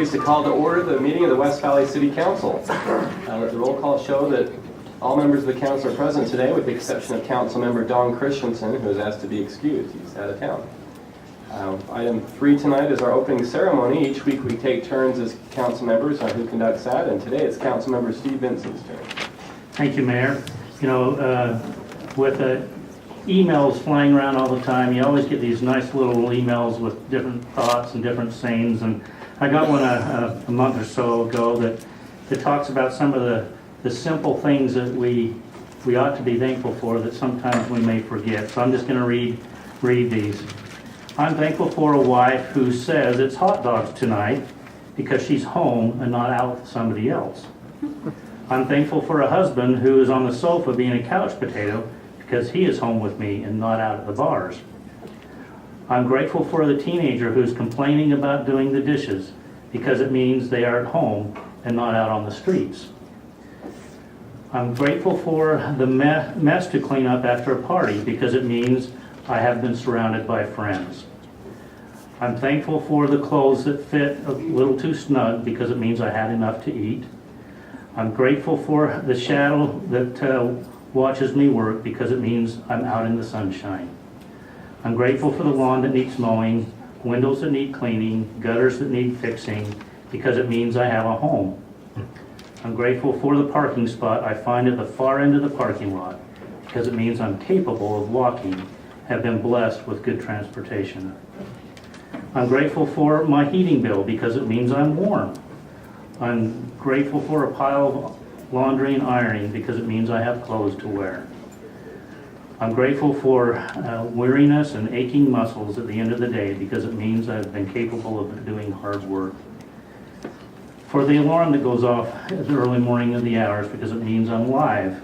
pleased to call to order the meeting of the West Valley City Council. Let the roll call show that all members of the council are present today, with the exception of Council Member Don Christensen, who is asked to be excused. He's out of town. Item 3 tonight is our opening ceremony. Each week we take turns as council members on who conducts that, and today it's Council Member Steve Vincent's turn. Thank you, Mayor. You know, with emails flying around all the time, you always get these nice little emails with different thoughts and different sayings, and I got one a month or so ago that talks about some of the simple things that we ought to be thankful for that sometimes we may forget. So I'm just going to read these. I'm thankful for a wife who says it's hot dogs tonight because she's home and not out with somebody else. I'm thankful for a husband who is on the sofa being a couch potato because he is home with me and not out at the bars. I'm grateful for the teenager who's complaining about doing the dishes because it means they are at home and not out on the streets. I'm grateful for the mess to clean up after a party because it means I have been surrounded by friends. I'm thankful for the clothes that fit a little too snug because it means I had enough to eat. I'm grateful for the shadow that watches me work because it means I'm out in the sunshine. I'm grateful for the lawn that needs mowing, windows that need cleaning, gutters that need fixing because it means I have a home. I'm grateful for the parking spot I find at the far end of the parking lot because it means I'm capable of walking, have been blessed with good transportation. I'm grateful for my heating bill because it means I'm warm. I'm grateful for a pile of laundry and ironing because it means I have clothes to wear. I'm grateful for weariness and aching muscles at the end of the day because it means I've been capable of doing hard work. For the alarm that goes off at the early morning of the hours because it means I'm live.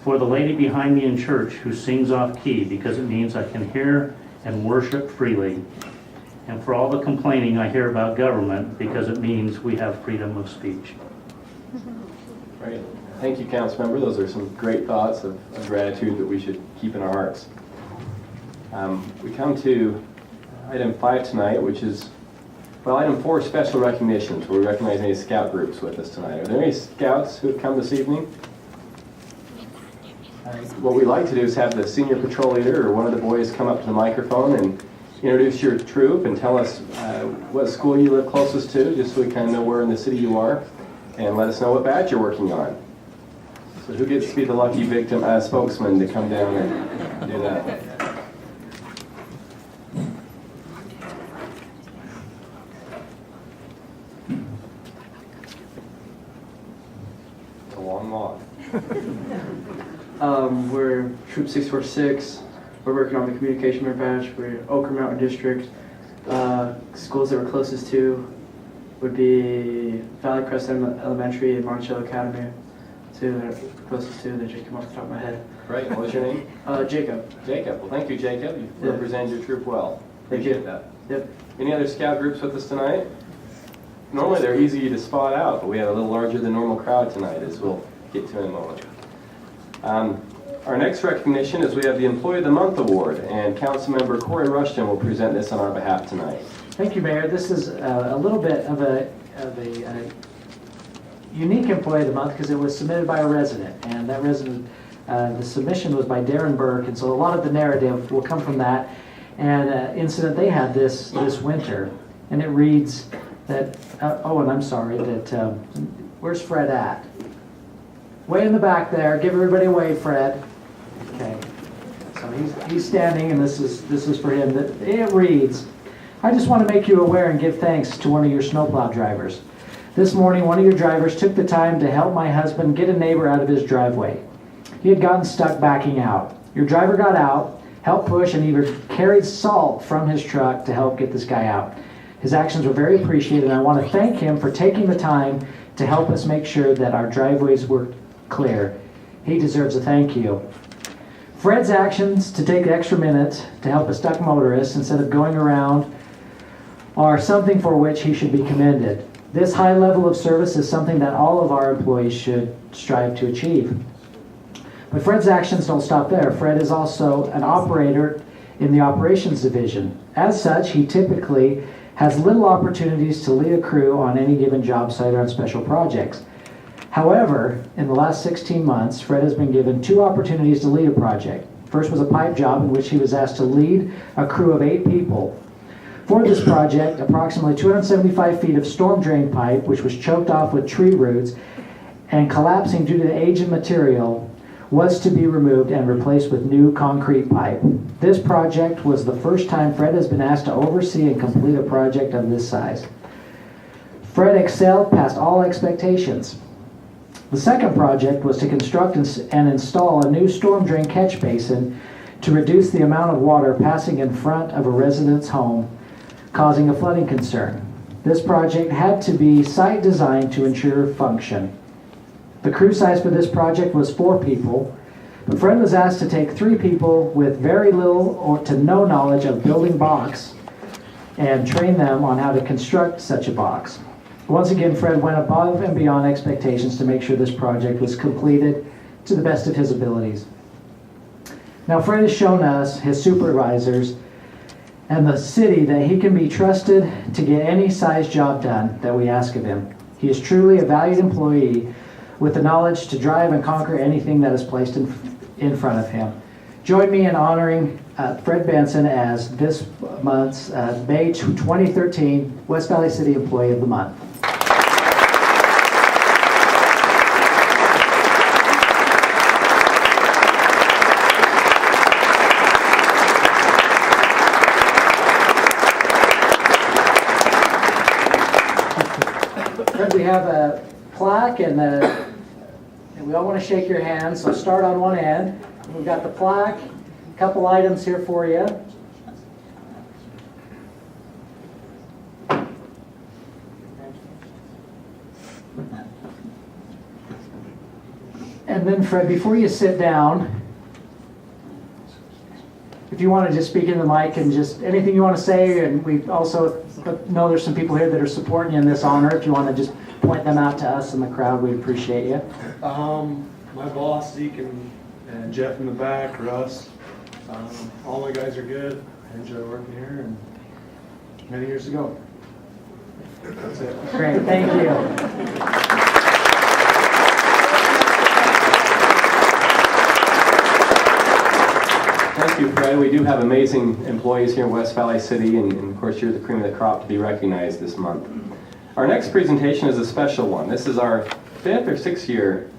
For the lady behind me in church who sings off key because it means I can hear and worship freely. And for all the complaining I hear about government because it means we have freedom of speech. Great. Thank you, Councilmember. Those are some great thoughts of gratitude that we should keep in our hearts. We come to item 5 tonight, which is, well, item 4, special recognitions, where we recognize any scout groups with us tonight. Are there any scouts who have come this evening? What we'd like to do is have the senior patrol leader or one of the boys come up to the microphone and introduce your troop and tell us what school you live closest to, just so we kind of know where in the city you are, and let us know what badge you're working on. So who gets to be the lucky victim spokesman to come down and do that? It's a long walk. We're Troop 646. We're working on the communication badge. We're Oker Mountain District. Schools that we're closest to would be Valley Crest Elementary and Monticello Academy. Two that are closest to that just come off the top of my head. Right. What was your name? Jacob. Jacob. Well, thank you, Jacob. You represent your troop well. Thank you. Appreciate that. Yep. Any other scout groups with us tonight? Normally they're easy to spot out, but we have a little larger than normal crowd tonight, as we'll get to in a moment. Our next recognition is we have the Employee of the Month Award, and Councilmember Corey Rushton will present this on our behalf tonight. Thank you, Mayor. This is a little bit of a unique Employee of the Month because it was submitted by a resident, and that resident, the submission was by Darren Burke, and so a lot of the narrative will come from that and incident they had this winter. And it reads that, and I'm sorry, that, where's Fred at? Way in the back there. Give everybody a wave, Fred. Okay. So he's standing, and this is for him. It reads, I just want to make you aware and give thanks to one of your snowplow drivers. This morning, one of your drivers took the time to help my husband get a neighbor out of his driveway. He had gotten stuck backing out. Your driver got out, helped push, and even carried salt from his truck to help get this guy out. His actions were very appreciated, and I want to thank him for taking the time to help us make sure that our driveways were clear. He deserves a thank you. Fred's actions to take the extra minute to help a stuck motorist instead of going around are something for which he should be commended. This high level of service is something that all of our employees should strive to achieve. But Fred's actions don't stop there. Fred is also an operator in the operations division. As such, he typically has little opportunities to lead a crew on any given job site or on special projects. However, in the last 16 months, Fred has been given 2 opportunities to lead a project. First was a pipe job in which he was asked to lead a crew of 8 people. For this project, approximately 275 feet of storm drain pipe, which was choked off with tree roots and collapsing due to the age of material, was to be removed and replaced with new concrete pipe. This project was the first time Fred has been asked to oversee and complete a project of this size. Fred excelled past all expectations. The second project was to construct and install a new storm drain catch basin to reduce the amount of water passing in front of a resident's home, causing a flooding concern. This project had to be site designed to ensure function. The crew size for this project was 4 people, but Fred was asked to take 3 people with very little or to no knowledge of building box and train them on how to construct such a box. Once again, Fred went above and beyond expectations to make sure this project was completed to the best of his abilities. Now, Fred has shown us, his supervisors, and the city that he can be trusted to get any size job done that we ask of him. He is truly a valued employee with the knowledge to drive and conquer anything that is placed in front of him. Join me in honoring Fred Benson as this month's May 2013 West Valley City Employee of the Month. Fred, we have a plaque and we all want to shake your hand, so start on one end. We've got the plaque, a couple items here for you. And then Fred, before you sit down, if you want to just speak in the mic and just anything you want to say, and we also know there's some people here that are supporting you in this honor. If you want to just point them out to us in the crowd, we'd appreciate you. My boss, Zeke, and Jeff in the back, Russ. All my guys are good. I enjoy working here, and many years to go. That's it. Great, thank you. Thank you, Fred. We do have amazing employees here in West Valley City, and of course you're the cream of the crop to be recognized this month. Our next presentation is a special one. This is our 5th or 6th year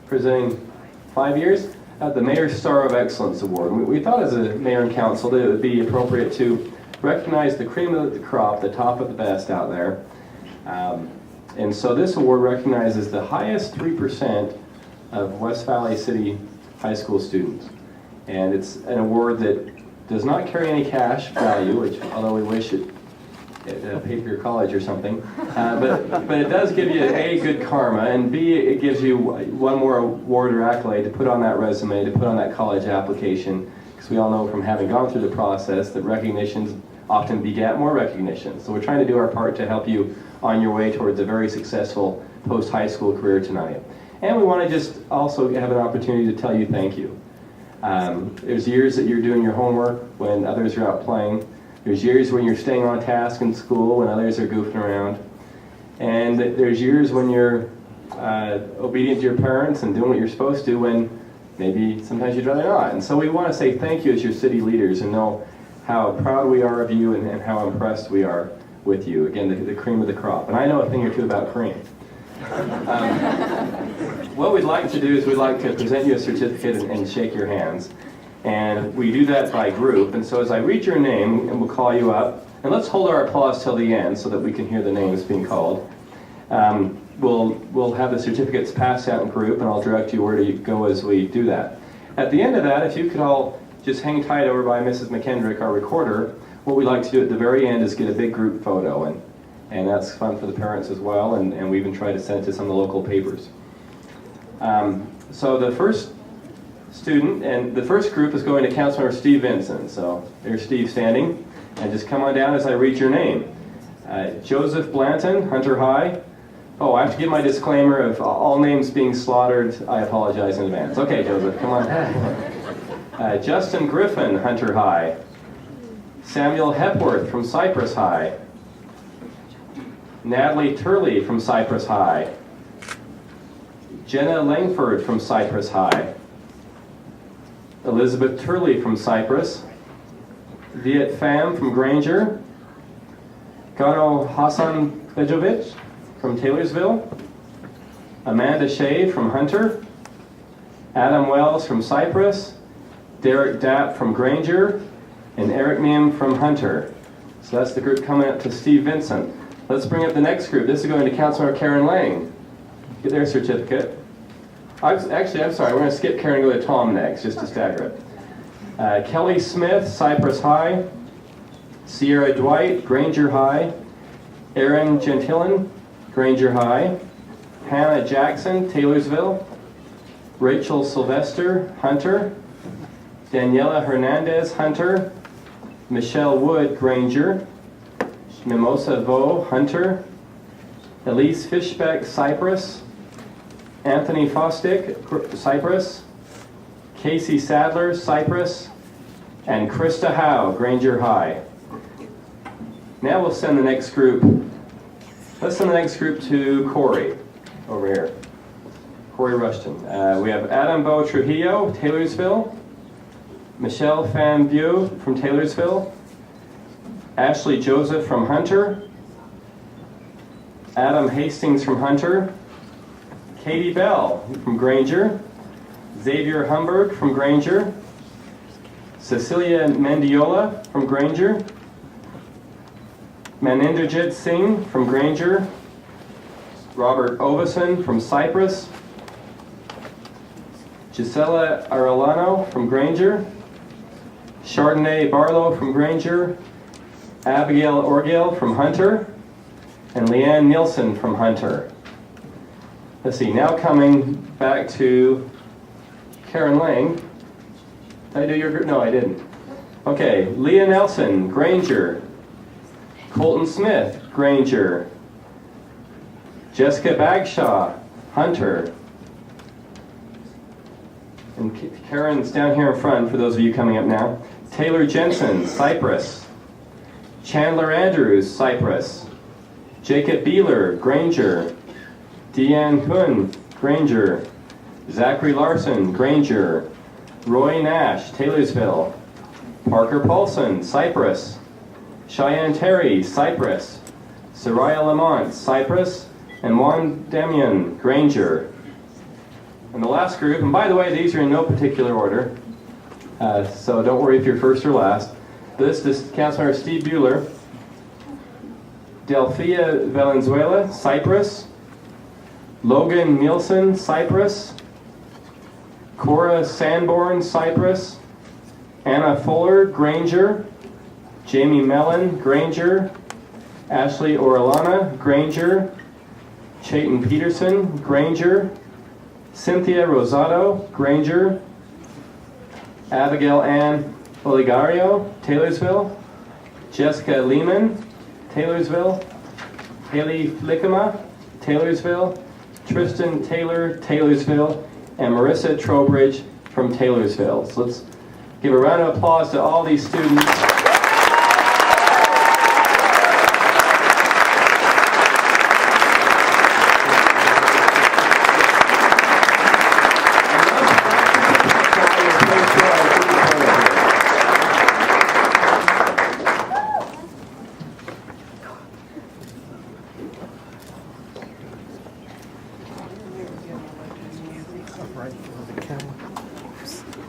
presenting 5 years at the Mayor's Star of Excellence Award. We thought as a mayor and council that it would be appropriate to recognize the cream of the crop, the top of the best out there. And so this award recognizes the highest 3% of West Valley City high school students. And it's an award that does not carry any cash value, which, although we wish it paid for your college or something, but it does give you A, good karma, and B, it gives you one more award or accolade to put on that resume, to put on that college application, because we all know from having gone through the process that recognitions often beget more recognition. So we're trying to do our part to help you on your way towards a very successful post-high school career tonight. And we want to just also have an opportunity to tell you thank you. There's years that you're doing your homework when others are out playing. There's years when you're staying on task in school when others are goofing around. And there's years when you're obedient to your parents and doing what you're supposed to when maybe sometimes you'd rather not. And so we want to say thank you as your city leaders and know how proud we are of you and how impressed we are with you. Again, the cream of the crop. And I know a thing or two about cream. What we'd like to do is we'd like to present you a certificate and shake your hands. And we do that by group. And so as I read your name, and we'll call you up, and let's hold our applause till the end so that we can hear the names being called. We'll have the certificates passed out in group, and I'll direct you where to go as we do that. At the end of that, if you could all just hang tight over by Mrs. McKendrick, our recorder, what we'd like to do at the very end is get a big group photo, and that's fun for the parents as well, and we even try to send it to some of the local papers. So the first student and the first group is going to Councilmember Steve Vinson. So there's Steve standing, and just come on down as I read your name. Joseph Blanton, Hunter High. Oh, I have to give my disclaimer of all names being slaughtered. I apologize in advance. Okay, Joseph, come on. Justin Griffin, Hunter High. Samuel Hepworth from Cypress High. Natalie Turley from Cypress High. Jenna Langford from Cypress High. Elizabeth Turley from Cypress. Viet Pham from Granger. Gano Hassan Bejovic from Taylorsville. Amanda Shea from Hunter. Adam Wells from Cypress. Derek Dapp from Granger. And Eric Mim from Hunter. So that's the group coming up to Steve Vincent. Let's bring up the next group. This is going to Councilmember Karen Lang. Get their certificate. I'm sorry. We're going to skip Karen and go to Tom next, just to stagger it. Kelly Smith, Cypress High. Sierra Dwight, Granger High. Aaron Gentilin, Granger High. Hannah Jackson, Taylorsville. Rachel Sylvester, Hunter. Daniela Hernandez, Hunter. Michelle Wood, Granger. Mimosa Vo, Hunter. Elise Fishbeck, Cypress. Anthony Fostick, Cypress. Casey Sadler, Cypress. And Krista Howe, Granger High. Now we'll send the next group. Let's send the next group to Corey, over here. Corey Rushton. We have Adam Bo Trujillo, Taylorsville. Michelle Pham Bew from Taylorsville. Ashley Joseph from Hunter. Adam Hastings from Hunter. Katie Bell from Granger. Xavier Humberg from Granger. Cecilia Mendiola from Granger. Manindrajit Singh from Granger. Robert Ovison from Cypress. Gisela Arellano from Granger. Chardonnay Barlow from Granger. Abigail Orgel from Hunter. And Leanne Nielsen from Hunter. Let's see, now coming back to Karen Lang. Did I do your group? No, I didn't. Okay, Leah Nelson, Granger. Colton Smith, Granger. Jessica Bagshaw, Hunter. And Karen's down here in front for those of you coming up now. Taylor Jensen, Cypress. Chandler Andrews, Cypress. Jacob Beeler, Granger. Deanne Hun, Granger. Zachary Larson, Granger. Roy Nash, Taylorsville. Parker Paulson, Cypress. Cheyenne Terry, Cypress. Soraya Lamont, Cypress. And Juan Damian, Granger. And the last group, and by the way, these are in no particular order, so don't worry if you're first or last. This is Councilmember Steve Bueller. Delphia Valenzuela, Cypress. Logan Nielsen, Cypress. Cora Sanborn, Cypress. Anna Fuller, Granger. Jamie Mellon, Granger. Ashley Orellana, Granger. Chayton Peterson, Granger. Cynthia Rosado, Granger. Abigail Ann Oligario, Taylorsville. Jessica Lehman, Taylorsville. Haley Flickema, Taylorsville. Tristan Taylor, Taylorsville. And Marissa Trowbridge from Taylorsville. So let's give a round of applause to all these students.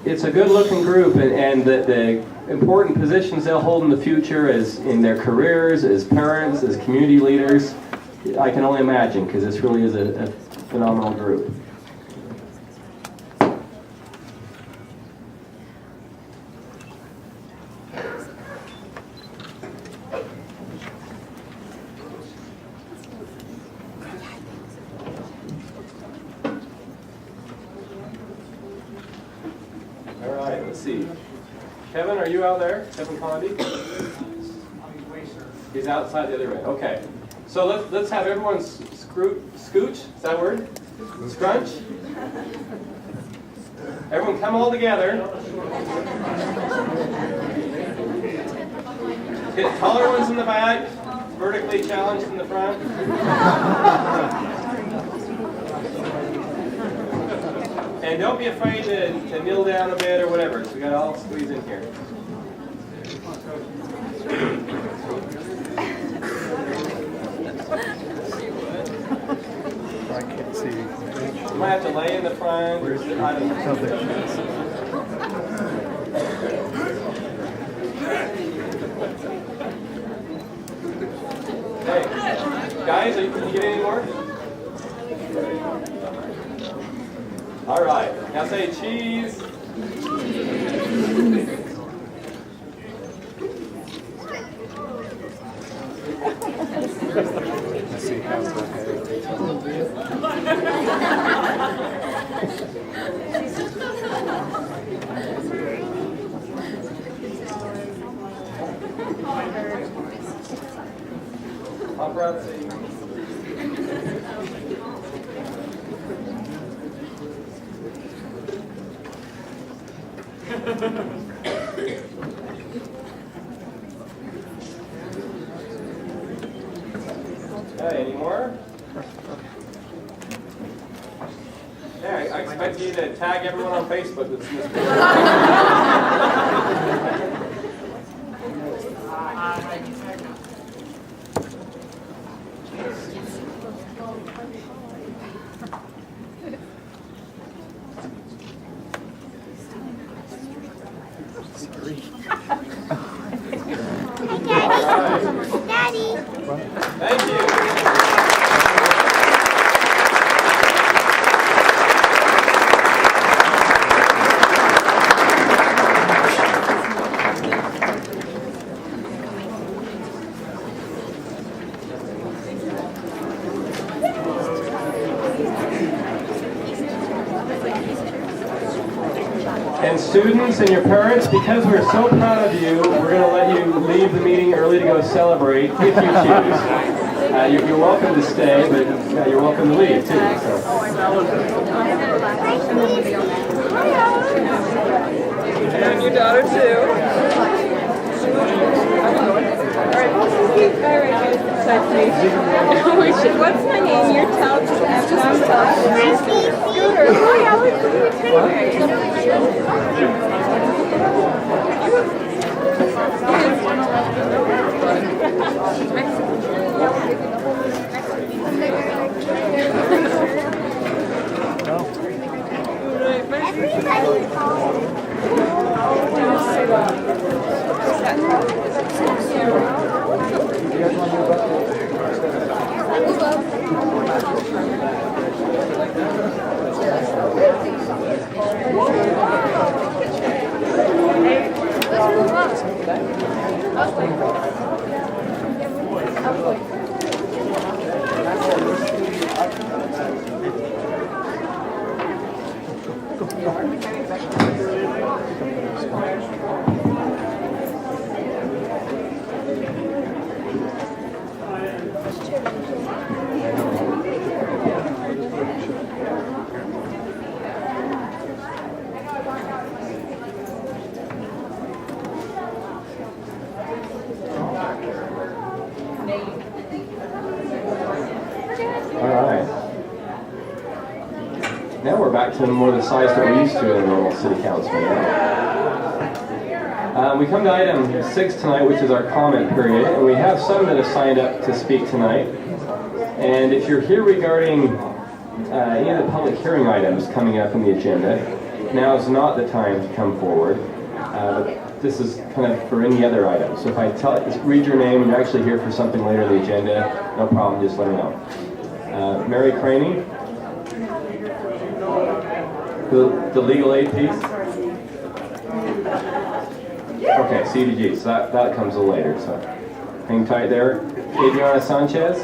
It's a good-looking group, and the important positions they'll hold in the future as in their careers, as parents, as community leaders, I can only imagine, because this really is a phenomenal group. Kevin, are you out there? Kevin Condy? He's outside the other end. Okay. So let's have everyone scooch. Is that a word? Scrunch. Everyone come all together. Get taller ones in the back. vertically challenged in the front? And don't be afraid to kneel down a bit or whatever. So we got to all squeeze in here. I can't see. You might have to lay in the front. Or I don't know. Hey, guys, can you get any more? All right, now say cheese. Let's see how's the Paparazzi. Okay, any more? Yeah, I expect you to tag everyone on Facebook that's in this Daddy. Thank you. And students and your parents, because we're so proud of you, we're going to let you leave the meeting early to go celebrate if you choose. You're welcome to stay, but you're welcome to leave too. So. And your daughter too. That's me. What's my name? Your child. Scooter. Oh yeah, look Now we're back to more the size that we're used to in a normal city council meeting. We come to item 6 tonight, which is our comment period, and we have some that have signed up to speak tonight. And if you're here regarding any of the public hearing items coming up in the agenda, now is not the time to come forward. This is kind of for any other item. So if I read your name and you're actually here for something later in the agenda, no problem, just let me know. Mary Craney. The legal aid piece? Okay, CDG, so that comes a little later, so hang tight there. Adriana Sanchez?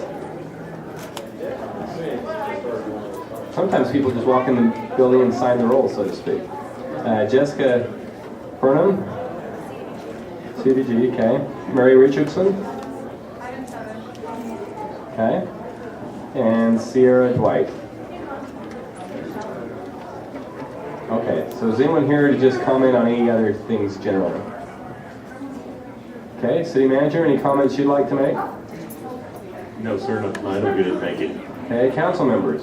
Sometimes people just walk in the building and sign the roll, so to speak. Jessica Burnham? CDG, okay. Mary Richardson? Okay. And Sierra Dwight. Okay, so is anyone here to just comment on any other things generally? Okay, City Manager, any comments you'd like to make? No, sir, not tonight. I'm good, thank you. Okay, council members.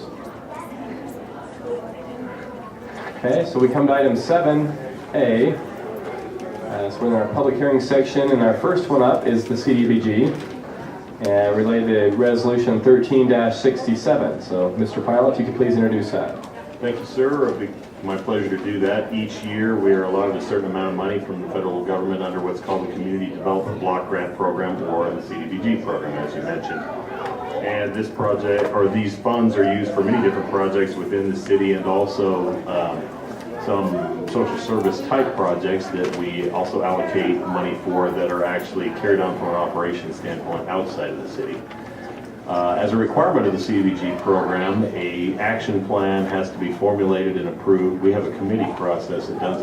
Okay, so we come to item 7A. So we're in our public hearing section, and our first one up is the CDBG, related to Resolution 13-67. So, Mr. Pyle, if you could please introduce that. Thank you, sir. It'll be my pleasure to do that. Each year, we are allotted a certain amount of money from the federal government under what's called the Community Development Block Grant Program, or the CDBG program, as you mentioned. And this project, or these funds, are used for many different projects within the city, and also some social service type projects that we also allocate money for that are actually carried on from an operations standpoint outside of the city. As a requirement of the CDBG program, an action plan has to be formulated and approved. We have a committee process that does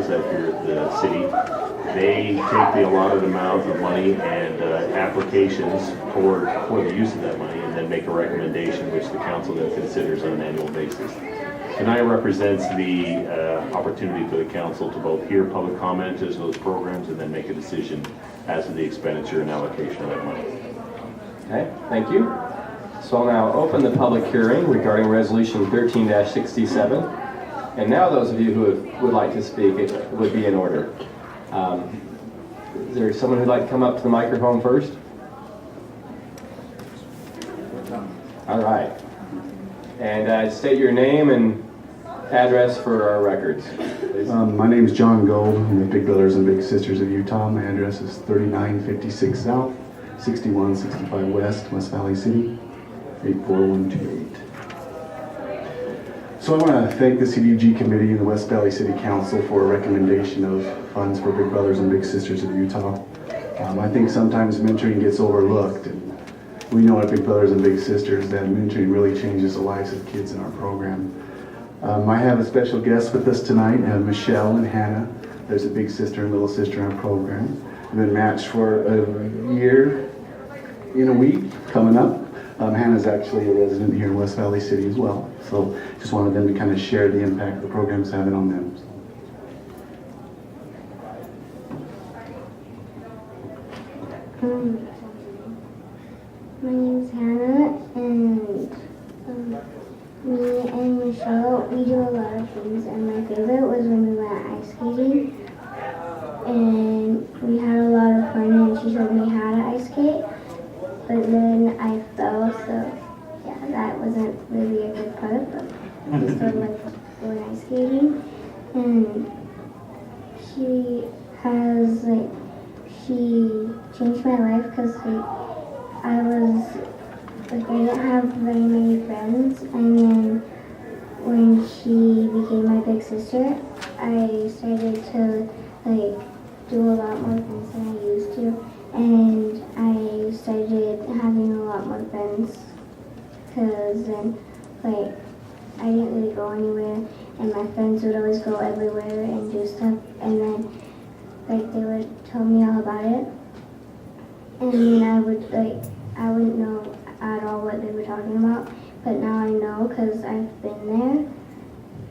that here at the city. They take the allotted amount of money and applications for the use of that money, and then make a recommendation which the council then considers on an annual basis. Tonight represents the opportunity for the council to both hear public comment as those programs and then make a decision as to the expenditure and allocation of that money. Okay, thank you. So I'll now open the public hearing regarding Resolution 13-67. And now those of you who would like to speak, it would be in order. Is there someone who'd like to come up to the microphone first? All right. And state your name and address for our records, please. My name is John Gold. I'm with Big Brothers and Big Sisters of Utah. My address is 3956 South, 6165 West, West Valley City, 84128. So I want to thank the CDBG Committee and the West Valley City Council for a recommendation of funds for Big Brothers and Big Sisters of Utah. I think sometimes mentoring gets overlooked, and we know at Big Brothers and Big Sisters that mentoring really changes the lives of kids in our program. I have a special guest with us tonight, Michelle and Hannah. There's a big sister and little sister in our program. We've been matched for a year in a week coming up. Hannah's actually a resident here in West Valley City as well. So just wanted them to kind of share the impact the program's having on them. My name's Hannah, and me and Michelle, we do a lot of things, and my favorite was when we went ice skating, and we had a lot of fun, and she showed me how to ice skate, but then I fell, so yeah, that wasn't really a good part, but I still like going ice skating, and she changed my life, because I didn't have very many friends, and then when she became my big sister, I started to do a lot more things than I used to, and I started having a lot more friends, because then I didn't really go anywhere, and my friends would always go everywhere and do stuff, and then they would tell me all about it, and then I wouldn't know at all what they were talking about, but now I know because I've been there.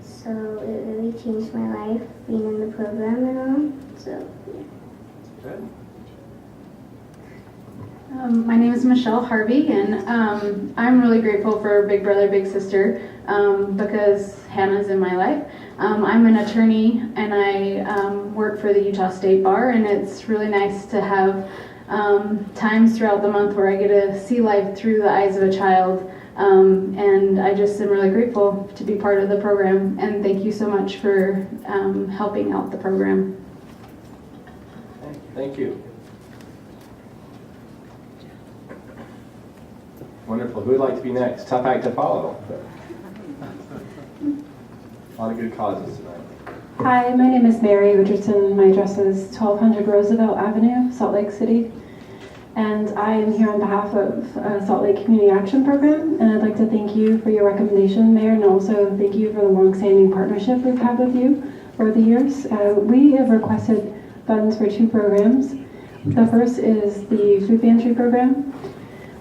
So it really changed my life being in the program and all. So yeah. My name is Michelle Harvey, and I'm really grateful for Big Brother, Big Sister because Hannah's in my life. I'm an attorney, and I work for the Utah State Bar, and it's really nice to have times throughout the month where I get to see life through the eyes of a child, and I just am really grateful to be part of the program, and thank you so much for helping out the program. Thank you. Wonderful. Who would like to be next? Tough act to follow. A lot of good causes tonight. Hi, my name is Mary Richardson. My address is 1200 Roosevelt Avenue, Salt Lake City. And I am here on behalf of Salt Lake Community Action Program. And I'd like to thank you for your recommendation, Mayor, and also thank you for the long-standing partnership we've had with you over the years. We have requested funds for 2 programs. The first is the food pantry program.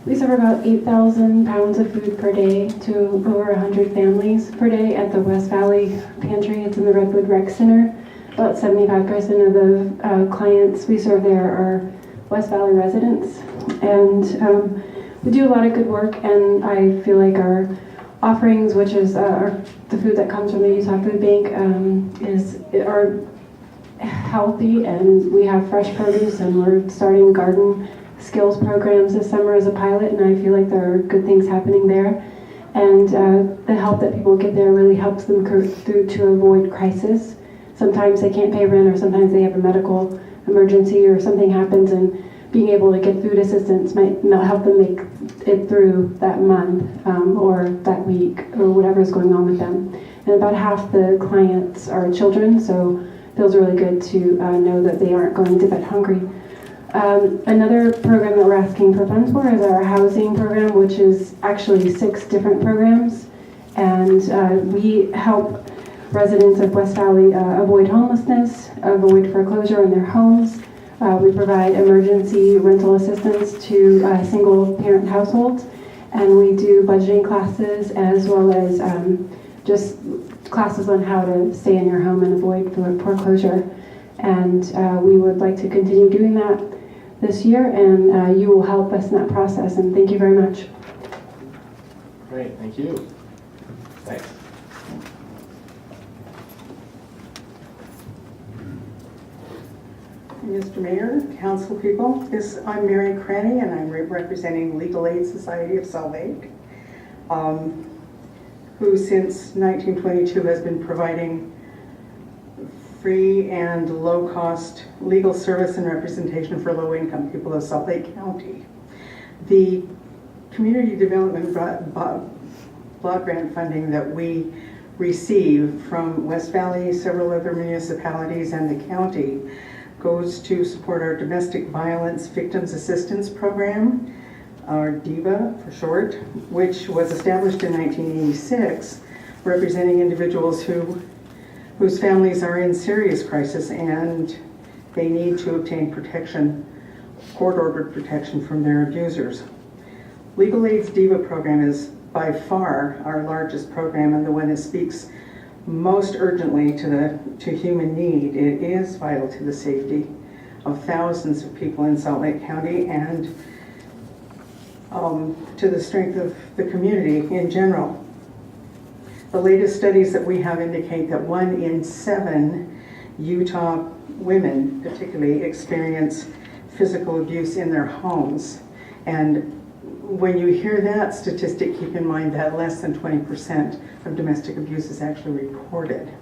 We serve about 8,000 pounds of food per day to over 100 families per day at the West Valley Pantry. It's in the Redwood Rec Center. About 75% of the clients we serve there are West Valley residents. And we do a lot of good work, and I feel like our offerings, which is the food that comes from the Utah Food Bank, are healthy, and we have fresh produce, and we're starting garden skills programs this summer as a pilot, and I feel like there are good things happening there. And the help that people get there really helps them through to avoid crisis. Sometimes they can't pay rent, or sometimes they have a medical emergency or something happens, and being able to get food assistance might not help them make it through that month or that week or whatever's going on with them. And about half the clients are children, so it feels really good to know that they aren't going to bed hungry. Another program that we're asking for funds for is our housing program, which is actually 6 different programs. And we help residents of West Valley avoid homelessness, avoid foreclosure in their homes. We provide emergency rental assistance to single parent households. And we do budgeting classes as well as just classes on how to stay in your home and avoid foreclosure. And we would like to continue doing that this year, and you will help us in that process, and thank you very much. Great, thank you. Thanks. Mr. Mayor, council people, I'm Mary Cranny, and I'm representing Legal Aid Society of Salt Lake, who since 1922 has been providing free and low-cost legal service and representation for low-income people of Salt Lake County. The community development block grant funding that we receive from West Valley, several other municipalities, and the county goes to support our Domestic Violence Victims Assistance Program, our DVA for short, which was established in 1986, representing individuals whose families are in serious crisis and they need to obtain protection, court-ordered protection from their abusers. Legal Aid's DVA program is by far our largest program and the one that speaks most urgently to human need. It is vital to the safety of thousands of people in Salt Lake County and to the strength of the community in general. The latest studies that we have indicate that 1 in 7 Utah women particularly experience physical abuse in their homes. And when you hear that statistic, keep in mind that less than 20% of domestic abuse is actually reported.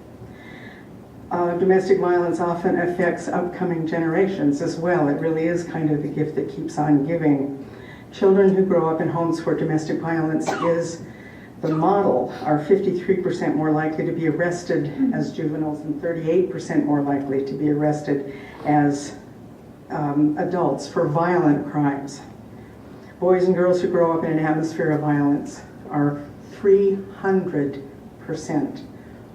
Domestic violence often affects upcoming generations as well. It really is kind of the gift that keeps on giving. Children who grow up in homes where domestic violence is the model are 53% more likely to be arrested as juveniles and 38% more likely to be arrested as adults for violent crimes. Boys and girls who grow up in an atmosphere of violence are 300%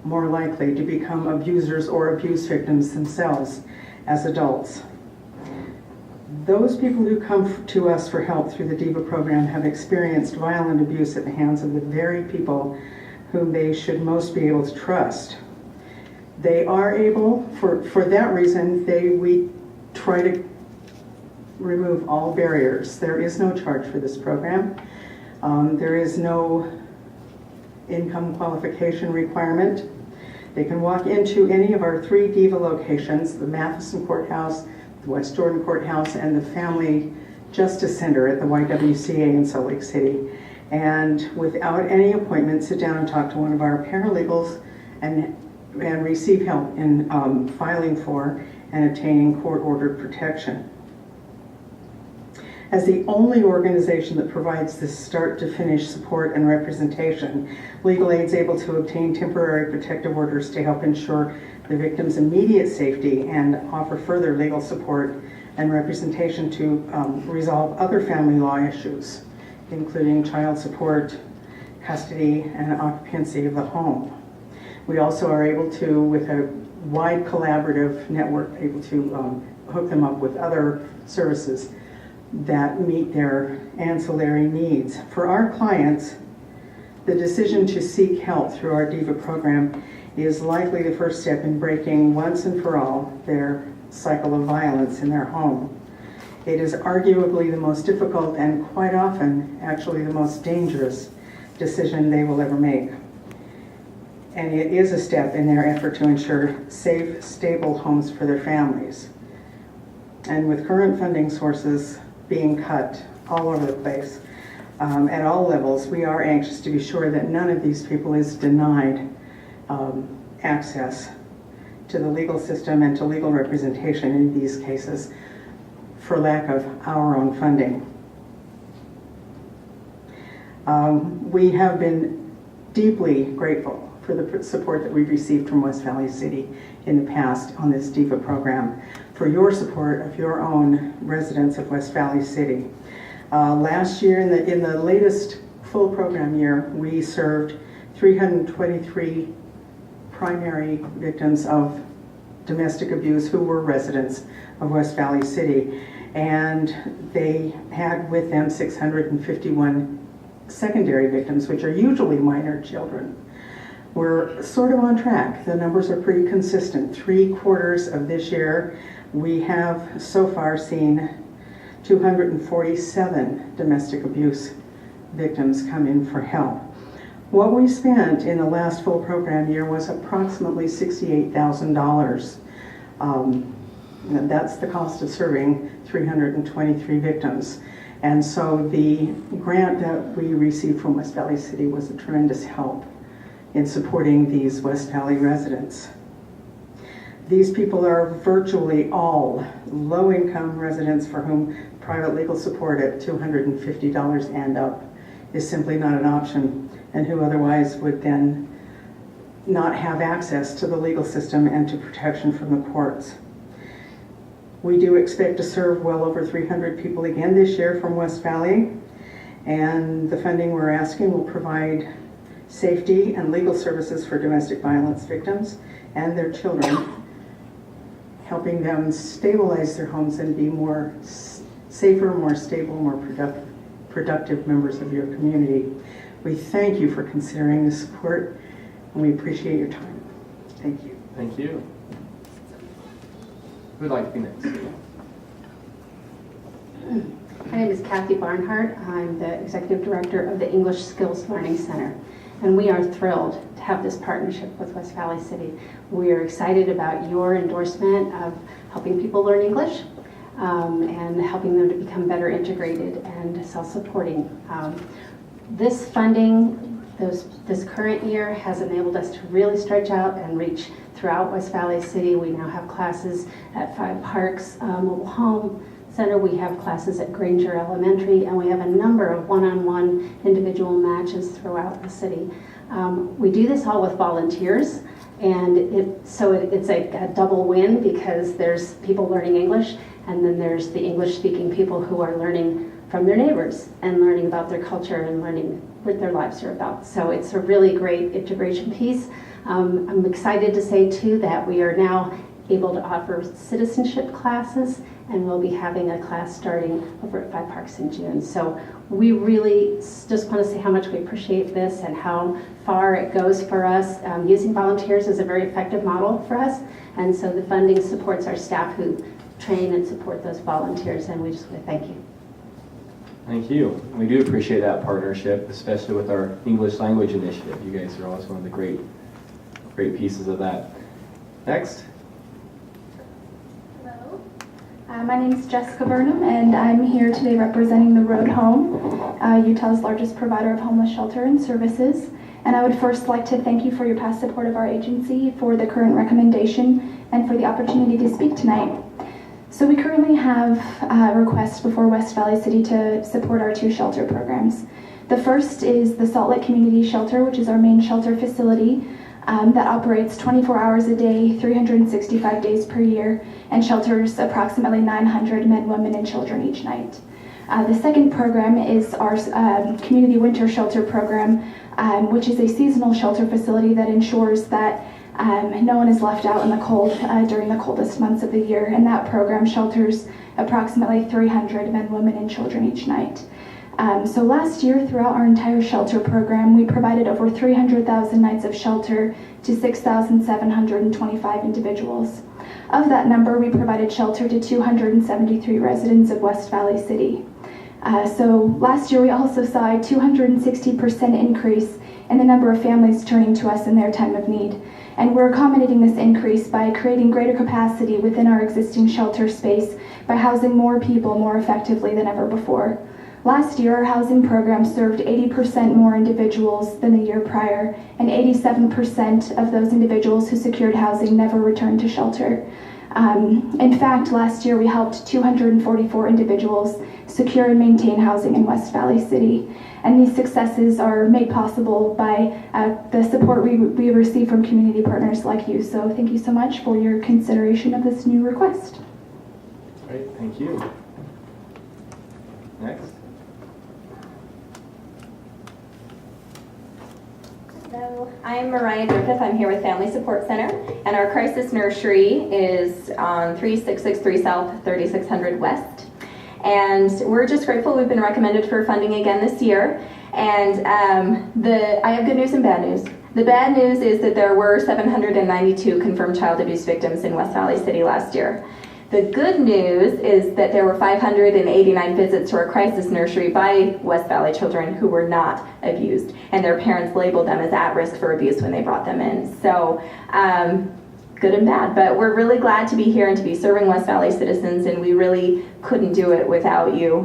more likely to become abusers or abuse victims themselves as adults. Those people who come to us for help through the DVA program have experienced violent abuse at the hands of the very people whom they should most be able to trust. They are able, for that reason, we try to remove all barriers. There is no charge for this program. There is no income qualification requirement. They can walk into any of our 3 DVA locations, the Matheson Courthouse, the West Jordan Courthouse, and the Family Justice Center at the YWCA in Salt Lake City, and without any appointment, sit down and talk to one of our paralegals and receive help in filing for and obtaining court-ordered protection. As the only organization that provides this start-to-finish support and representation, Legal Aid is able to obtain temporary protective orders to help ensure the victim's immediate safety and offer further legal support and representation to resolve other family law issues, including child support, custody, and occupancy of the home. We also are able to, with a wide collaborative network, able to hook them up with other services that meet their ancillary needs. For our clients, the decision to seek help through our DVA program is likely the first step in breaking once and for all their cycle of violence in their home. It is arguably the most difficult and quite often actually the most dangerous decision they will ever make. And it is a step in their effort to ensure safe, stable homes for their families. And with current funding sources being cut all over the place, at all levels, we are anxious to be sure that none of these people is denied access to the legal system and to legal representation in these cases for lack of our own funding. We have been deeply grateful for the support that we've received from West Valley City in the past on this DIVA program, for your support of your own residents of West Valley City. Last year, in the latest full program year, we served 323 primary victims of domestic abuse who were residents of West Valley City, and they had with them 651 secondary victims, which are usually minor children. We're sort of on track. The numbers are pretty consistent. 3/4 of this year, we have so far seen 247 domestic abuse victims come in for help. What we spent in the last full program year was approximately $68,000. That's the cost of serving 323 victims. And so the grant that we received from West Valley City was a tremendous help in supporting these West Valley residents. These people are virtually all low-income residents for whom private legal support at $250 and up is simply not an option, and who otherwise would then not have access to the legal system and to protection from the courts. We do expect to serve well over 300 people again this year from West Valley, and the funding we're asking will provide safety and legal services for domestic violence victims and their children, helping them stabilize their homes and be more safer, more stable, more productive members of your community. We thank you for considering this support, and we appreciate your time. Thank you. Thank you. Who would like to be next? My name is Kathy Barnhart. I'm the Executive Director of the English Skills Learning Center, and we are thrilled to have this partnership with West Valley City. We are excited about your endorsement of helping people learn English and helping them to become better integrated and self-supporting. This funding, this current year, has enabled us to really stretch out and reach throughout West Valley City. We now have classes at 5 Parks Mobile Home Center. We have classes at Granger Elementary, and we have a number of one-on-one individual matches throughout the city. We do this all with volunteers, and it's a double win, because there's people learning English, and then there's the English-speaking people who are learning from their neighbors and learning about their culture and learning what their lives are about. So it's a really great integration piece. I'm excited to say too that we are now able to offer citizenship classes, and we'll be having a class starting over at 5 Parks in June. So we really just want to say how much we appreciate this and how far it goes for us. Using volunteers is a very effective model for us, and so the funding supports our staff who train and support those volunteers, and we just want to thank you. Thank you. We do appreciate that partnership, especially with our English language initiative. You guys are always one of the great pieces of that. Next. Hello. My name is Jessica Burnham, and I'm here today representing the Road Home, Utah's largest provider of homeless shelter and services. And I would first like to thank you for your past support of our agency, for the current recommendation, and for the opportunity to speak tonight. So we currently have a request before West Valley City to support our 2 shelter programs. The first is the Salt Lake Community Shelter, which is our main shelter facility that operates 24 hours a day, 365 days per year, and shelters approximately 900 men, women, and children each night. The second program is our Community Winter Shelter program, which is a seasonal shelter facility that ensures that no one is left out in the cold during the coldest months of the year, and that program shelters approximately 300 men, women, and children each night. So last year, throughout our entire shelter program, we provided over 300,000 nights of shelter to 6,725 individuals. Of that number, we provided shelter to 273 residents of West Valley City. So last year, we also saw a 260% increase in the number of families turning to us in their time of need. And we're accommodating this increase by creating greater capacity within our existing shelter space by housing more people more effectively than ever before. Last year, our housing program served 80% more individuals than the year prior, and 87% of those individuals who secured housing never returned to shelter. In fact, last year we helped 244 individuals secure and maintain housing in West Valley City. And these successes are made possible by the support we receive from community partners like you. So thank you so much for your consideration of this new request. Great, thank you. Next. So I'm Mariah Griffith. I'm here with Family Support Center, and our crisis nursery is on 3663 South, 3600 West. And we're just grateful we've been recommended for funding again this year. And I have good news and bad news. The bad news is that there were 792 confirmed child abuse victims in West Valley City last year. The good news is that there were 589 visits to our crisis nursery by West Valley children who were not abused, and their parents labeled them as at risk for abuse when they brought them in. So good and bad, but we're really glad to be here and to be serving West Valley citizens, and we really couldn't do it without you.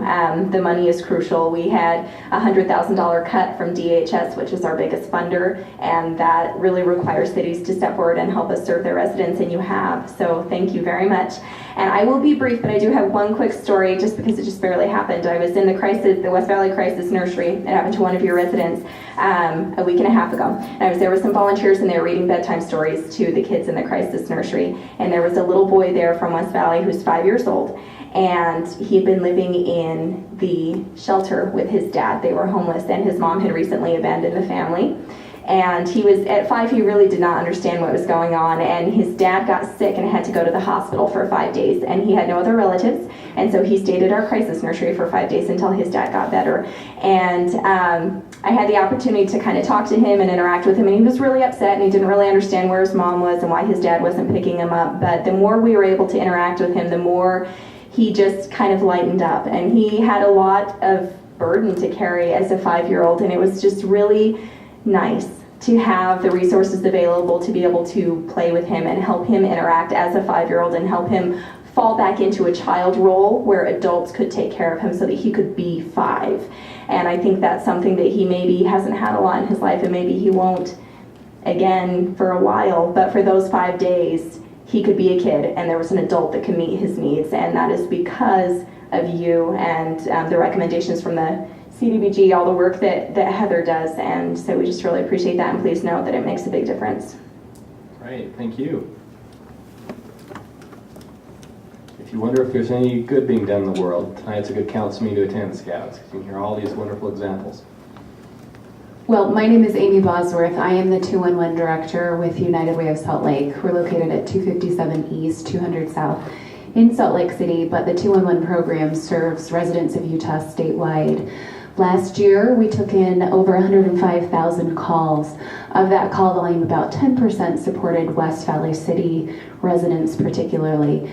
The money is crucial. We had a $100,000 cut from DHS, which is our biggest funder, and that really requires cities to step forward and help us serve their residents, and you have. So thank you very much. And I will be brief, but I do have one quick story just because it just barely happened. I was in the West Valley Crisis Nursery. It happened to one of your residents a week and a half ago. And I was there with some volunteers, and they were reading bedtime stories to the kids in the crisis nursery. And there was a little boy there from West Valley who's 5 years old. And he'd been living in the shelter with his dad. They were homeless, and his mom had recently abandoned the family. And he was, at 5, he really did not understand what was going on, and his dad got sick and had to go to the hospital for 5 days, and he had no other relatives, and so he stayed at our crisis nursery for 5 days until his dad got better. And I had the opportunity to kind of talk to him and interact with him, and he was really upset, and he didn't really understand where his mom was and why his dad wasn't picking him up. But the more we were able to interact with him, the more he just kind of lightened up, and he had a lot of burden to carry as a 5-year-old, and it was just really nice to have the resources available to be able to play with him and help him interact as a 5-year-old and help him fall back into a child role where adults could take care of him so that he could be 5. And I think that's something that he maybe hasn't had a lot in his life, and maybe he won't again for a while, but for those 5 days he could be a kid and there was an adult that could meet his needs, and that is because of you and the recommendations from the CDBG, all the work that Heather does, and so we just really appreciate that, and please know that it makes a big difference. Great, thank you. If you wonder if there's any good being done in the world, tonight's a good council meeting to attend, Scouts. You can hear all these wonderful examples. Well, my name is Amy Bosworth. I am the 211 Director with United Way of Salt Lake. We're located at 257 East, 200 South in Salt Lake City, but the 211 program serves residents of Utah statewide. Last year, we took in over 105,000 calls. Of that call volume, about 10% supported West Valley City residents particularly.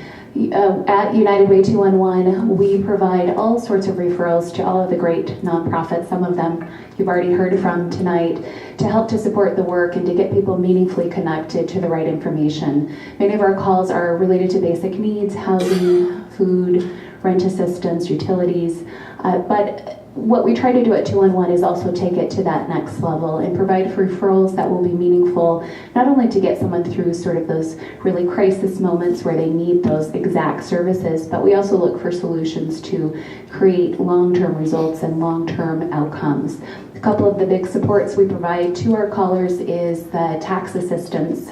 At United Way 211, we provide all sorts of referrals to all of the great nonprofits, some of them you've already heard from tonight, to help to support the work and to get people meaningfully connected to the right information. Many of our calls are related to basic needs, housing, food, rent assistance, utilities, but what we try to do at 211 is also take it to that next level and provide referrals that will be meaningful, not only to get someone through sort of those really crisis moments where they need those exact services, but we also look for solutions to create long-term results and long-term outcomes. A couple of the big supports we provide to our callers is the tax assistance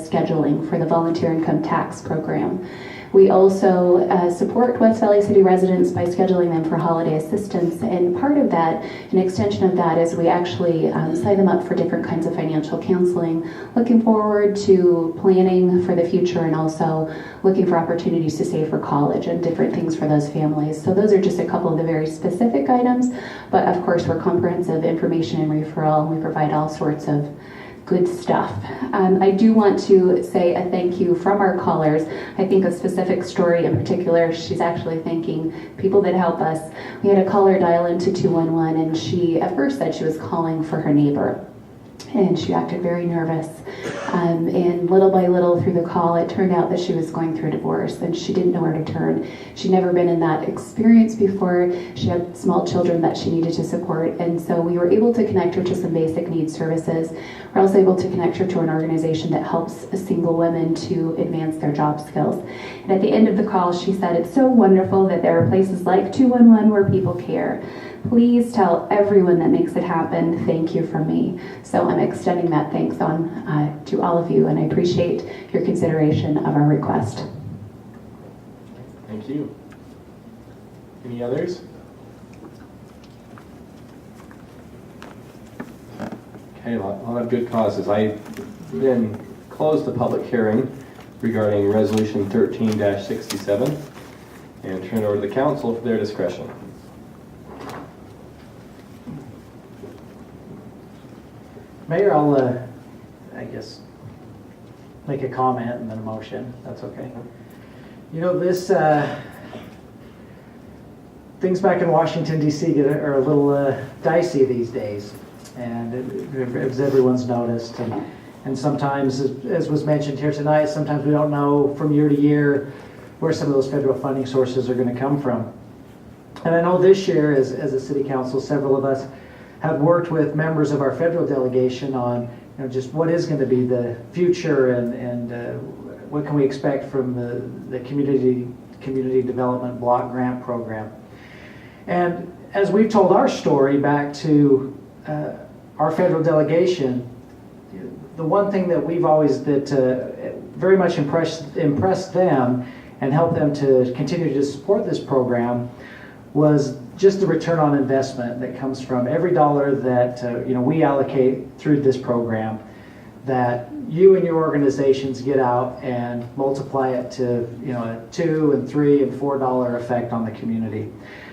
scheduling for the volunteer income tax program. We also support West Valley City residents by scheduling them for holiday assistance, and part of that, an extension of that, is we actually sign them up for different kinds of financial counseling, looking forward to planning for the future and also looking for opportunities to save for college and different things for those families. So those are just a couple of the very specific items, but of course we're comprehensive information and referral, and we provide all sorts of good stuff. I do want to say a thank you from our callers. I think a specific story in particular, she's actually thanking people that help us. We had a caller dial into 211, and she at first said she was calling for her neighbor, and she acted very nervous. And little by little through the call, it turned out that she was going through a divorce and she didn't know where to turn. She'd never been in that experience before. She had small children that she needed to support, and so we were able to connect her to some basic needs services. We're also able to connect her to an organization that helps single women to advance their job skills. And at the end of the call, she said, "It's so wonderful that there are places like 211 where people care. Please tell everyone that makes it happen, thank you from me." So I'm extending that thanks on to all of you, and I appreciate your consideration of our request. Thank you. Any others? Okay, a lot of good causes. I then close the public hearing regarding Resolution 13-67 and turn it over to the council for their discretion. Mayor, I'll, I guess, make a comment and then a motion. That's okay. You know, this, things back in Washington, D.C. are a little dicey these days, and as everyone's noticed. And sometimes, as was mentioned here tonight, sometimes we don't know from year to year where some of those federal funding sources are going to come from. And I know this year, as a city council, several of us have worked with members of our federal delegation on just what is going to be the future and what can we expect from the community development block grant program. And as we've told our story back to our federal delegation, the one thing that we've always very much impressed them and helped them to continue to support this program was just the return on investment that comes from every dollar that we allocate through this program, that you and your organizations get out and multiply it to a $2 and $3 and $4 effect on the community.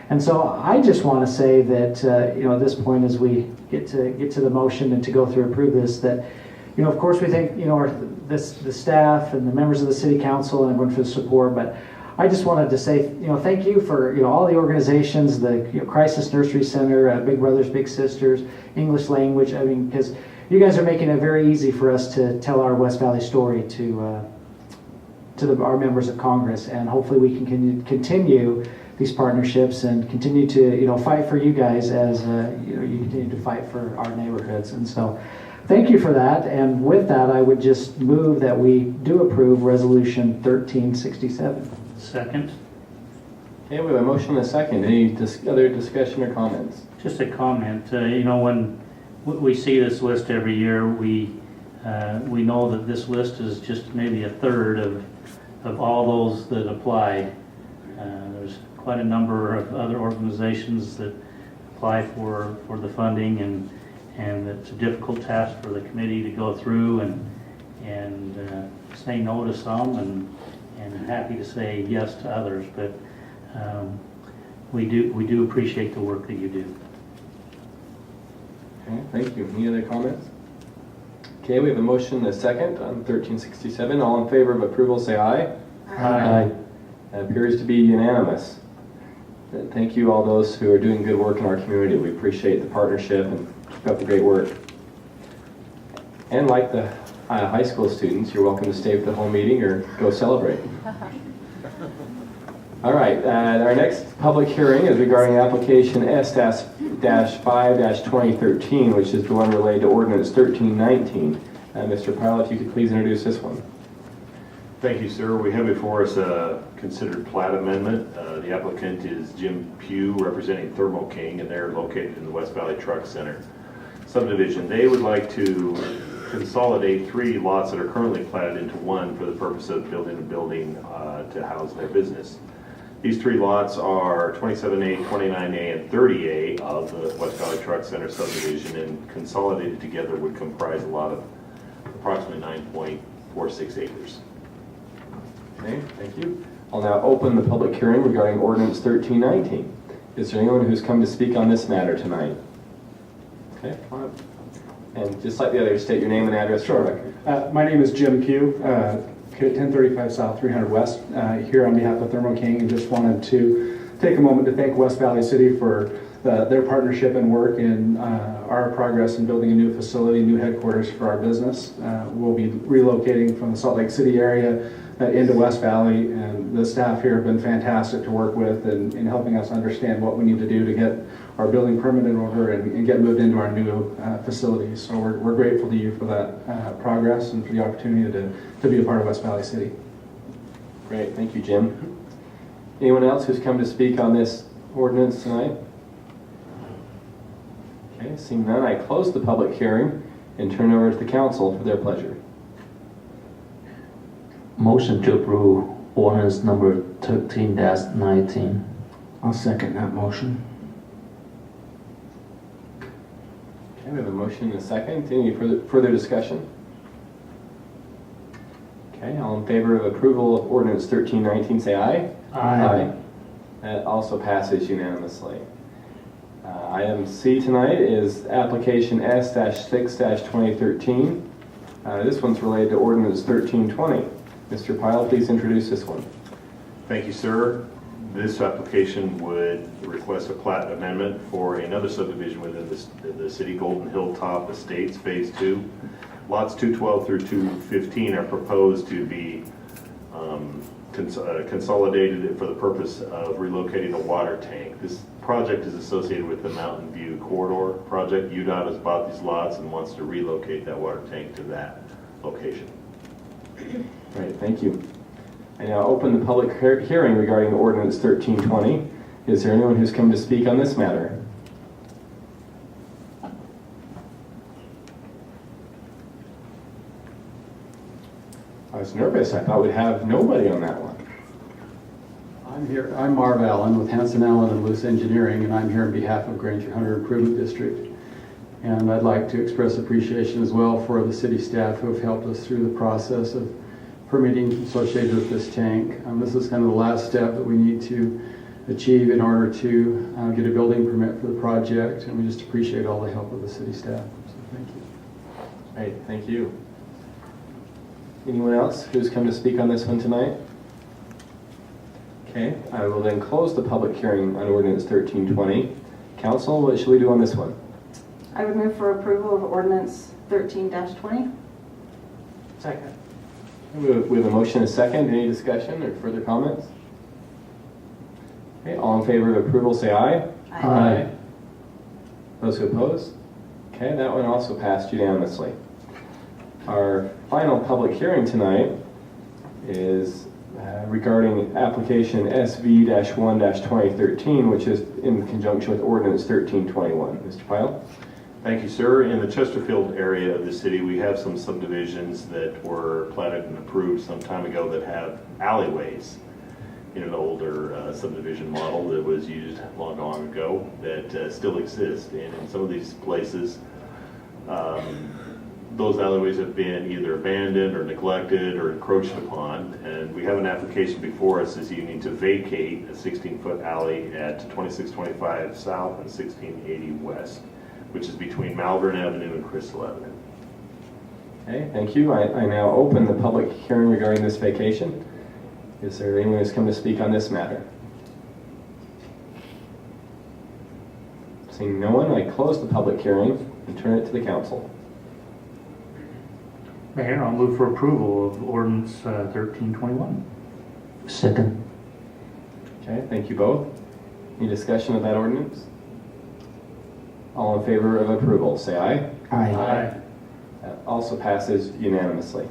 And so I just want to say that at this point, as we get to the motion and to go through approve this, that of course we thank the staff and the members of the city council and everyone for the support, but I just wanted to say, thank you for, all the organizations, the Crisis Nursery Center, Big Brothers, Big Sisters, English Language. I mean, because you guys are making it very easy for us to tell our West Valley story to our members of Congress, and hopefully we can continue these partnerships and continue to, fight for you guys as you continue to fight for our neighborhoods. And so, thank you for that. And with that, I would just move that we do approve Resolution 1367. Second. Okay, we have a motion and a second. Any other discussion or comments? Just a comment. When we see this list every year, we know that this list is just maybe a third of all those that applied. There's quite a number of other organizations that apply for the funding, and it's a difficult task for the committee to go through and say no to some and happy to say yes to others, but we do appreciate the work that you do. Okay, thank you. Any other comments? Okay, we have a motion and a second on 1367. All in favor of approval, say aye. Aye. It appears to be unanimous. Thank you, all those who are doing good work in our community. We appreciate the partnership and keep up the great work. And like the high school students, you're welcome to stay for the whole meeting or go celebrate. All right, our next public hearing is regarding application S-5-2013, which is the one related to ordinance 1319. Mr. Pilot, if you could please introduce this one. Thank you, sir. We have before us a considered plat amendment. The applicant is Jim Pugh, representing Thermo King, and they're located in the West Valley Truck Center subdivision. They would like to consolidate 3 lots that are currently platted into one for the purpose of building a building to house their business. These 3 lots are 27A, 29A, and 30A of the West Valley Truck Center subdivision, and consolidated together would comprise a lot of approximately 9.46 acres. Okay, thank you. I'll now open the public hearing regarding ordinance 1319. Is there anyone who's come to speak on this matter tonight? Okay, come on. And just like the others, state your name and address for the record. My name is Jim Pugh, 1035 South, 300 West, here on behalf of Thermo King, and just wanted to take a moment to thank West Valley City for their partnership and work in our progress in building a new facility, new headquarters for our business. We'll be relocating from the Salt Lake City area into West Valley, and the staff here have been fantastic to work with in helping us understand what we need to do to get our building permit in order and get moved into our new facilities. So we're grateful to you for that progress and for the opportunity to be a part of West Valley City. Great, thank you, Jim. Anyone else who's come to speak on this ordinance tonight? Okay, seeing none, I close the public hearing and turn it over to the council for their pleasure. Motion to approve ordinance number 13-19. I'll second that motion. Okay, we have a motion and a second. Any further discussion? Okay, all in favor of approval of ordinance 1319, say aye. Aye. That also passes unanimously. Item C tonight is application S-6-2013. This one's related to ordinance 1320. Mr. Pyle, please introduce this one. Thank you, sir. This application would request a plat amendment for another subdivision within the city, Golden Hilltop Estates Phase 2. Lots 212 through 215 are proposed to be consolidated for the purpose of relocating a water tank. This project is associated with the Mountain View Corridor project. UDOT has bought these lots and wants to relocate that water tank to that location. Great, thank you. I now open the public hearing regarding ordinance 1320. Is there anyone who's come to speak on this matter? I was nervous. I thought we'd have nobody on that one. I'm Marv Allen with Hanson Allen and Luce Engineering, and I'm here on behalf of Granger Hunter Improvement District. And I'd like to express appreciation as well for the city staff who have helped us through the process of permitting associated with this tank. This is kind of the last step that we need to achieve in order to get a building permit for the project, and we just appreciate all the help of the city staff. So thank you. Great, thank you. Anyone else who's come to speak on this one tonight? Okay, I will then close the public hearing on ordinance 1320. Council, what should we do on this one? I would move for approval of ordinance 13-20. Second. We have a motion and a second. Any discussion or further comments? Okay, all in favor of approval say aye. Aye. Those who oppose? Okay, that one also passed unanimously. Our final public hearing tonight is regarding application SV-1-2013, which is in conjunction with ordinance 1321. Mr. Pyle? Thank you, sir. In the Chesterfield area of the city, we have some subdivisions that were platted and approved some time ago that have alleyways in an older subdivision model that was used long ago that still exist. And in some of these places, those alleyways have been either abandoned or neglected or encroached upon. And we have an application before us this evening to vacate a 16-foot alley at 2625 South and 1680 West, which is between Malvern Avenue and Crystal Avenue. Okay, thank you. I now open the public hearing regarding this vacation. Is there anyone who's come to speak on this matter? Seeing no one, I close the public hearing and turn it to the council. Mayor, I'll move for approval of ordinance 1321. Second. Okay, thank you both. Any discussion of that ordinance? All in favor of approval, say aye. Aye. That also passes unanimously.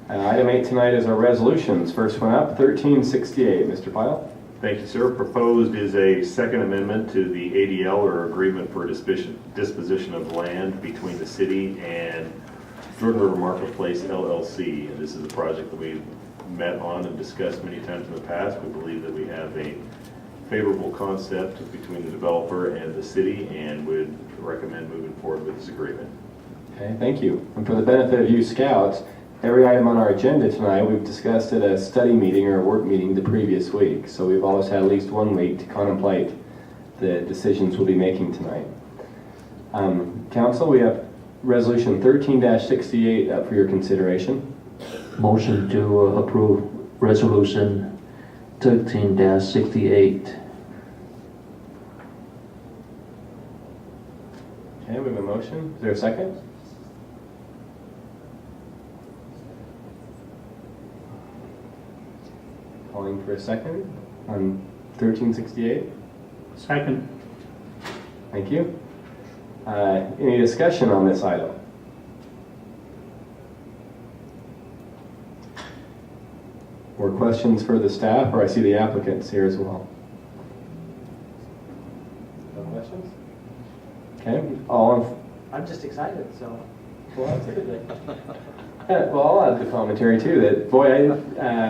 Item 8 tonight is our resolutions. First one up, 1368. Mr. Pyle? Thank you, sir. Proposed is a second amendment to the ADL, or Agreement for Disposition of Land, between the city and Jordan River Marketplace LLC. And this is a project that we've met on and discussed many times in the past. We believe that we have a favorable concept between the developer and the city and would recommend moving forward with this agreement. Okay, thank you. And for the benefit of you scouts, every item on our agenda tonight we've discussed at a study meeting or a work meeting the previous week. So we've always had at least 1 week to contemplate the decisions we'll be making tonight. Council, we have Resolution 13-68 up for your consideration. Motion to approve Resolution 13-68. Okay, we have a motion. Is there a second? Calling for a second on 1368. Second. Thank you. Any discussion on this item? Or questions for the staff, or I see the applicants here as well. No questions? Okay, I'm just excited, so. Well, that's a good thing. Well, I'll add the commentary too, that boy,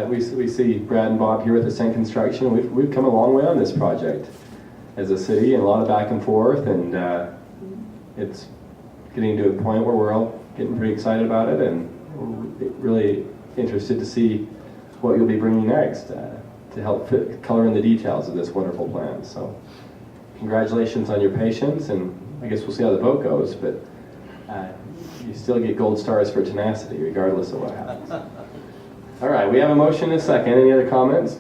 we see Brad and Bob here with Ascent Construction. We've come a long way on this project as a city, and a lot of back and forth, and it's getting to a point where we're all getting pretty excited about it, and we're really interested to see what you'll be bringing next to help color in the details of this wonderful plan. So congratulations on your patience, and I guess we'll see how the vote goes, but you still get gold stars for tenacity regardless of what happens. All right, we have a motion and a second. Any other comments?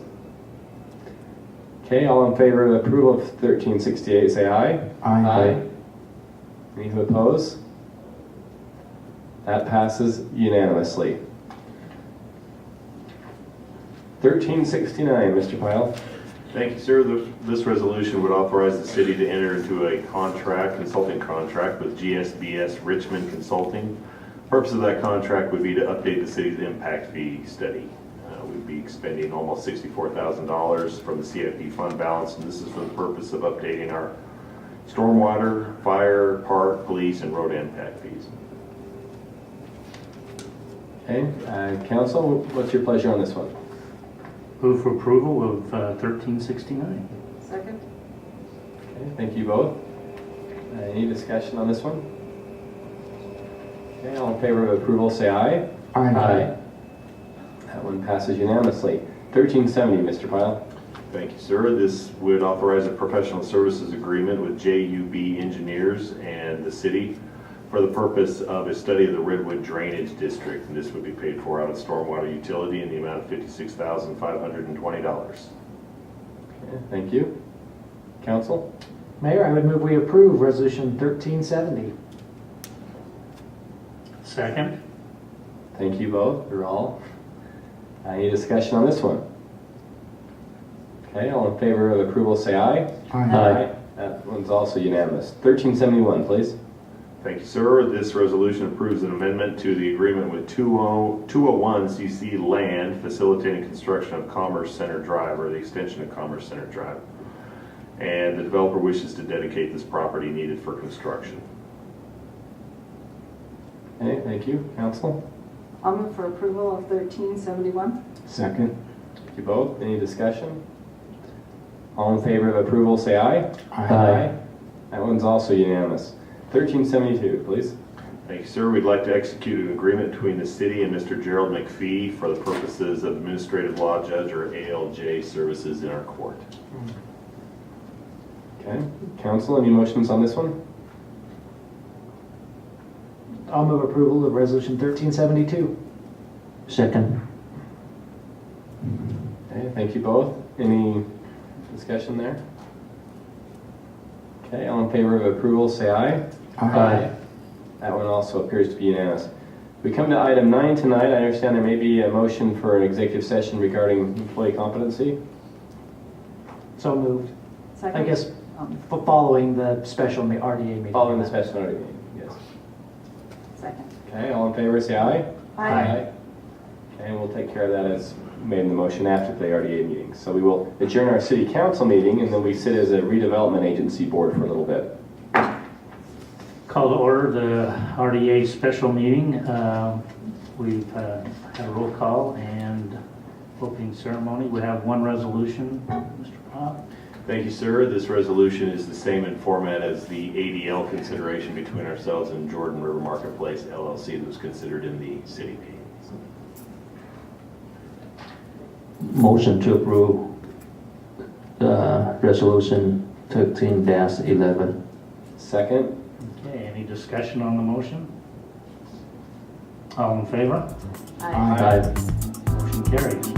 Okay, all in favor of approval of 1368 say aye. Aye. Any who oppose? That passes unanimously. 1369, Mr. Pyle. Thank you, sir. This resolution would authorize the city to enter into a consulting contract with GSBS Richmond Consulting. The purpose of that contract would be to update the city's impact fee study. We'd be expending almost $64,000 from the CIP fund balance, and this is for the purpose of updating our stormwater, fire, park, police, and road impact fees. Okay, council, what's your pleasure on this one? Move for approval of 1369. Second? Okay, thank you both. Any discussion on this one? Okay, all in favor of approval say aye. Aye. That one passes unanimously. 1370, Mr. Pyle. Thank you, sir. This would authorize a professional services agreement with JUB Engineers and the city for the purpose of a study of the Redwood Drainage District, and this would be paid for out of stormwater utility in the amount of $56,520. Okay, thank you. Council? Mayor, I would move we approve Resolution 1370. Second. Thank you both. You're all. Any discussion on this one? Okay, all in favor of approval say aye. Aye. That one's also unanimous. 1371, please. Thank you, sir. This resolution approves an amendment to the agreement with 201 CC Land facilitating construction of Commerce Center Drive, or the extension of Commerce Center Drive. And the developer wishes to dedicate this property needed for construction. Okay, thank you. Council? I'll move for approval of 1371. Second. Thank you both. Any discussion? All in favor of approval say aye. Aye. That one's also unanimous. 1372, please. Thank you, sir. We'd like to execute an agreement between the city and Mr. Gerald McPhee for the purposes of administrative law judge, or ALJ, services in our court. Okay. Council, any motions on this one? I'll move approval of Resolution 1372. Second. Okay, thank you both. Any discussion there? Okay, all in favor of approval say aye. Aye. That one also appears to be unanimous. We come to item 9 tonight. I understand there may be a motion for an executive session regarding employee competency. So moved. Second? I guess following the special RDA meeting. Following the special RDA meeting, yes. Second. Okay, all in favor say aye. Aye. Okay, and we'll take care of that as made in the motion after the RDA meeting. So we will adjourn our city council meeting, and then we sit as a redevelopment agency board for a little bit. Call to order the RDA special meeting. We've had a roll call and opening ceremony. We have one resolution. Mr. Pop? Thank you, sir. This resolution is the same in format as the ADL consideration between ourselves and Jordan River Marketplace LLC that was considered in the city meeting. Motion to approve resolution 13-11. Second. Okay, any discussion on the motion? All in favor? Aye. Motion carries.